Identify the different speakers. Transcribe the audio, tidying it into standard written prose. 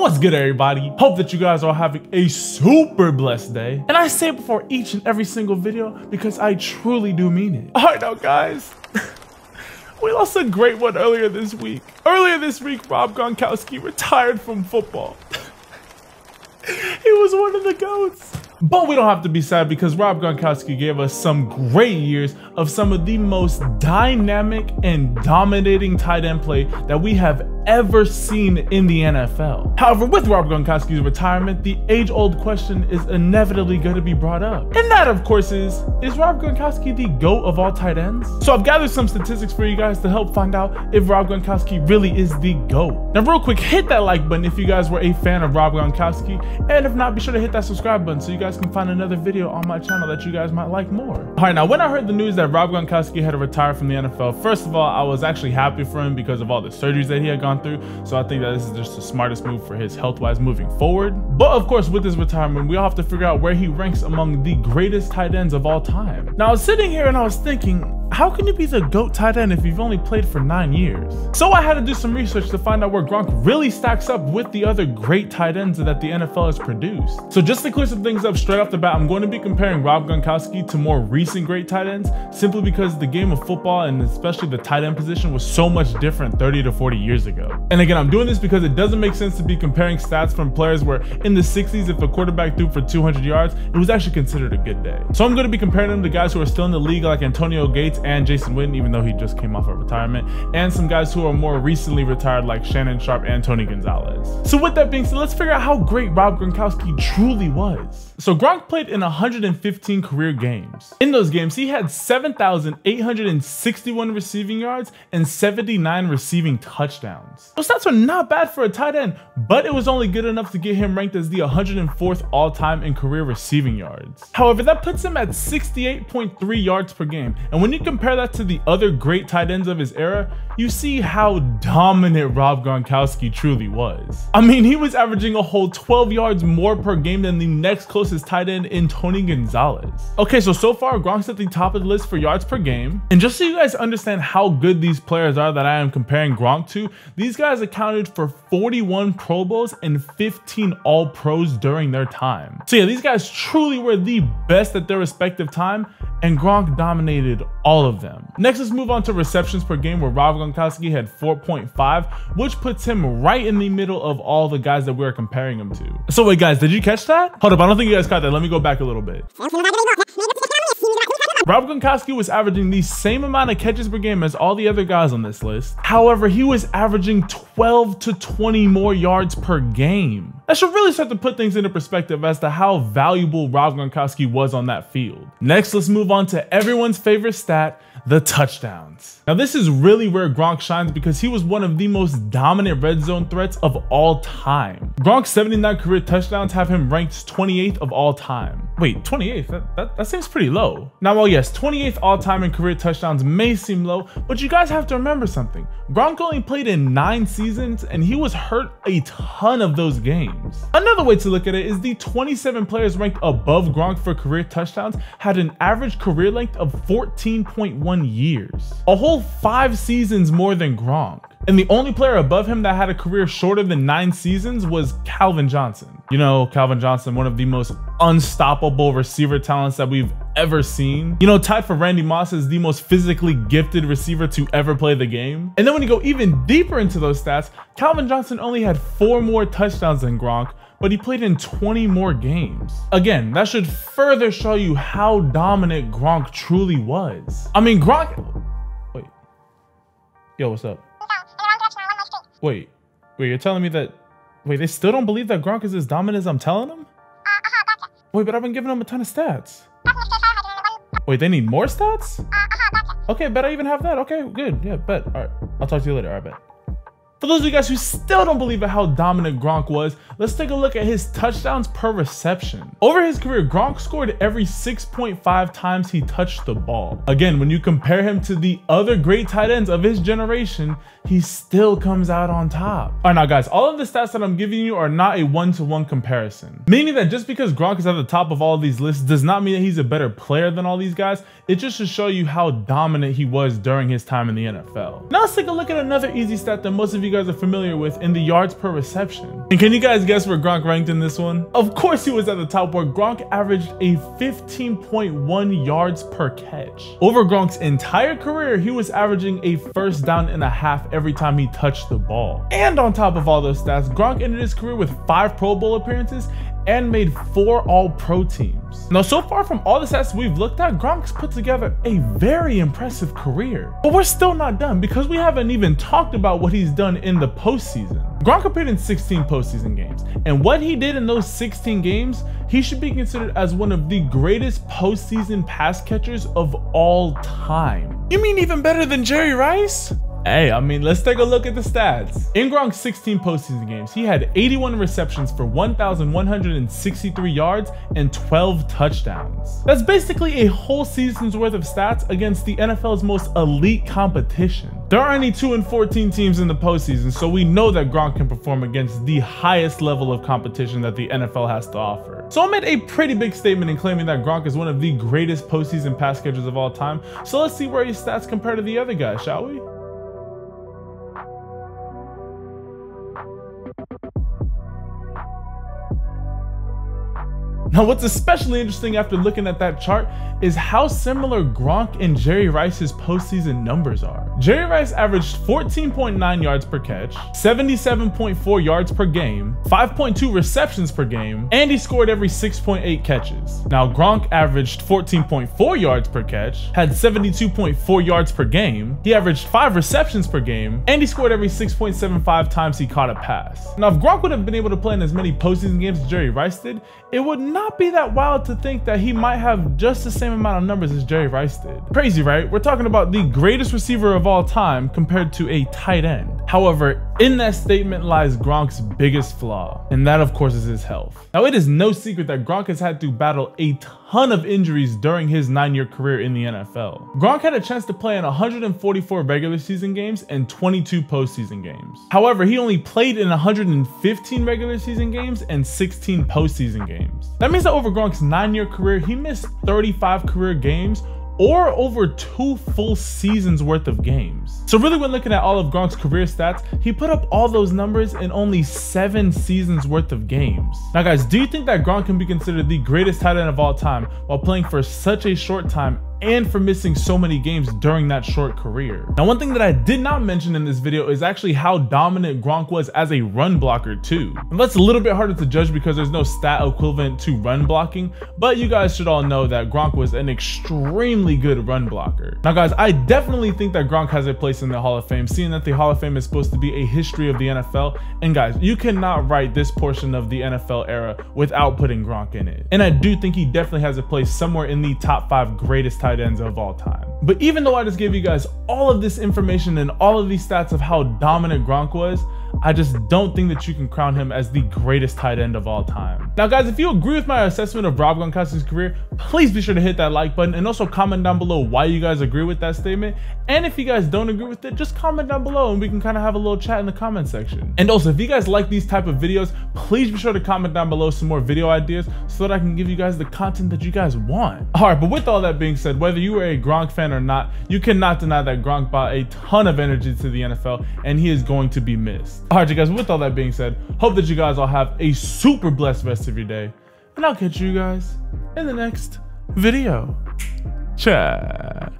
Speaker 1: What's good, everybody? Hope that you guys are having a super blessed day. And I say it before each and every single video because I truly do mean it. All right, now, guys. We lost a great one earlier this week. Earlier this week, Rob Gronkowski retired from football. He was one of the GOATs. But we don't have to be sad because Rob Gronkowski gave us some great years of some of the most dynamic and dominating tight end play that we have ever seen in the NFL. However, with Rob Gronkowski's retirement, the age-old question is inevitably going to be brought up. And that, of course, is Rob Gronkowski the GOAT of all tight ends? So I've gathered some statistics for you guys to help find out if Rob Gronkowski really is the GOAT. Now, real quick, hit that like button if you guys were a fan of Rob Gronkowski. And if not, be sure to hit that subscribe button so you guys can find another video on my channel that you guys might like more. All right, now, when I heard the news that Rob Gronkowski had to retire from the NFL, first of all, I was actually happy for him because of all the surgeries that he had gone through. So I think that this is just the smartest move for his health-wise moving forward. But of course, with his retirement, we all have to figure out where he ranks among the greatest tight ends of all time. Now, I was sitting here and I was thinking, how can you be the GOAT tight end if you've only played for 9 years? So I had to do some research to find out where Gronk really stacks up with the other great tight ends that the NFL has produced. So just to clear some things up straight off the bat, I'm going to be comparing Rob Gronkowski to more recent great tight ends simply because the game of football and especially the tight end position was so much different 30 to 40 years ago. And again, I'm doing this because it doesn't make sense to be comparing stats from players where in the 60s, if a quarterback threw for 200 yards, it was actually considered a good day. So I'm going to be comparing them to guys who are still in the league like Antonio Gates and Jason Witten, even though he just came off of retirement, and some guys who are more recently retired like Sharpe and Tony Gonzalez. So with that being said, let's figure out how great Rob Gronkowski truly was. So Gronk played in 115 career games. In those games, he had 7,861 receiving yards and 79 receiving touchdowns. Those stats are not bad for a tight end, but it was only good enough to get him ranked as the 104th all-time in career receiving yards. However, that puts him at 68.3 yards per game. And when you compare that to the other great tight ends of his era, you see how dominant Rob Gronkowski truly was. I mean, he was averaging a whole 12 yards more per game than the next closest tight end in Tony Gonzalez. Okay, so far Gronk's at the top of the list for yards per game. And just so you guys understand how good these players are that I am comparing Gronk to, these guys accounted for 41 Pro Bowls and 15 All-Pros during their time. So yeah, these guys truly were the best at their respective time, and Gronk dominated all of them. Next, let's move on to receptions per game, where Rob Gronkowski had 4.5, which puts him right in the middle of all the guys that we're comparing him to. So wait, guys, did you catch that? Hold up, I don't think you guys caught that. Let me go back a little bit. Rob Gronkowski was averaging the same amount of catches per game as all the other guys on this list. However, he was averaging 12 to 20 more yards per game. That should really start to put things into perspective as to how valuable Rob Gronkowski was on that field. Next, let's move on to everyone's favorite stat, the touchdowns. Now, this is really where Gronk shines because he was one of the most dominant red zone threats of all time. Gronk's 79 career touchdowns have him ranked 28th of all time. Wait, 28th? That seems pretty low. Now, while yes, 28th all time in career touchdowns may seem low, but you guys have to remember something. Gronk only played in 9 seasons and he was hurt a ton of those games. Another way to look at it is the 27 players ranked above Gronk for career touchdowns had an average career length of 14.1 years. A whole 5 seasons more than Gronk. And the only player above him that had a career shorter than 9 seasons was Calvin Johnson. You know, Calvin Johnson, one of the most unstoppable receiver talents that we've ever seen. You know, tied for Randy Moss as the most physically gifted receiver to ever play the game. And then when you go even deeper into those stats, Calvin Johnson only had 4 more touchdowns than Gronk, but he played in 20 more games. Again, that should further show you how dominant Gronk truly was. I mean, Gronk... Wait. Yo, what's up? Wait, you're telling me that... Wait, they still don't believe that Gronk is as dominant as I'm telling them? Wait, but I've been giving them a ton of stats. Wait, they need more stats? Okay, bet I even have that. Okay, good. Yeah, bet. All right, I'll talk to you later. All right, bet. For those of you guys who still don't believe in how dominant Gronk was, let's take a look at his touchdowns per reception. Over his career, Gronk scored every 6.5 times he touched the ball. Again, when you compare him to the other great tight ends of his generation, he still comes out on top. All right, now guys, all of the stats that I'm giving you are not a one-to-one comparison, meaning that just because Gronk is at the top of all of these lists does not mean that he's a better player than all these guys. It just should show you how dominant he was during his time in the NFL. Now let's take a look at another easy stat that most of you you guys are familiar with in the yards per reception. And can you guys guess where Gronk ranked in this one? Of course he was at the top, where Gronk averaged a 15.1 yards per catch. Over Gronk's entire career, he was averaging a 1st down and a half every time he touched the ball. And on top of all those stats, Gronk ended his career with 5 Pro Bowl appearances and made 4 All-Pro teams. Now, so far from all the stats we've looked at, Gronk's put together a very impressive career. But we're still not done, because we haven't even talked about what he's done in the postseason. Gronk appeared in 16 postseason games, and what he did in those 16 games, he should be considered as one of the greatest postseason pass catchers of all time. You mean even better than Jerry Rice? Hey, I mean, let's take a look at the stats. In Gronk's 16 postseason games, he had 81 receptions for 1,163 yards and 12 touchdowns. That's basically a whole season's worth of stats against the NFL's most elite competition. There are only 2 and 14 teams in the postseason, so we know that Gronk can perform against the highest level of competition that the NFL has to offer. So I made a pretty big statement in claiming that Gronk is one of the greatest postseason pass catchers of all time. So let's see where his stats compare to the other guys, shall we? Now, what's especially interesting after looking at that chart is how similar Gronk and Jerry Rice's postseason numbers are. Jerry Rice averaged 14.9 yards per catch, 77.4 yards per game, 5.2 receptions per game, and he scored every 6.8 catches. Now, Gronk averaged 14.4 yards per catch, had 72.4 yards per game, he averaged 5 receptions per game, and he scored every 6.75 times he caught a pass. Now, if Gronk would have been able to play in as many postseason games as Jerry Rice did, it would not be that wild to think that he might have just the same amount of numbers as Jerry Rice did. Crazy, right? We're talking about the greatest receiver of all time compared to a tight end. However, in that statement lies Gronk's biggest flaw, and that of course is his health. Now, it is no secret that Gronk has had to battle a ton of injuries during his 9-year career in the NFL. Gronk had a chance to play in 144 regular season games and 22 postseason games. However, he only played in 115 regular season games and 16 postseason games. That means that over Gronk's 9-year career, he missed 35 career games, or over 2 full seasons worth of games. So really, when looking at all of Gronk's career stats, he put up all those numbers in only 7 seasons worth of games. Now guys, do you think that Gronk can be considered the greatest tight end of all time while playing for such a short time and for missing so many games during that short career? Now, one thing that I did not mention in this video is actually how dominant Gronk was as a run blocker too. And that's a little bit harder to judge because there's no stat equivalent to run blocking, but you guys should all know that Gronk was an extremely good run blocker. Now guys, I definitely think that Gronk has a place in the Hall of Fame, seeing that the Hall of Fame is supposed to be a history of the NFL. And guys, you cannot write this portion of the NFL era without putting Gronk in it. And I do think he definitely has a place somewhere in the top 5 greatest tight ends of all time. But even though I just gave you guys all of this information and all of these stats of how dominant Gronk was, I just don't think that you can crown him as the greatest tight end of all time. Now guys, if you agree with my assessment of Rob Gronkowski's career, please be sure to hit that like button and also comment down below why you guys agree with that statement. And if you guys don't agree with it, just comment down below and we can kind of have a little chat in the comment section. And also, if you guys like these type of videos, please be sure to comment down below some more video ideas so that I can give you guys the content that you guys want. All right, but with all that being said, whether you are a Gronk fan or not, you cannot deny that Gronk brought a ton of energy to the NFL and he is going to be missed. All right, you guys, with all that being said, hope that you guys all have a super blessed rest of your day, and I'll catch you guys in the next video. Ciao.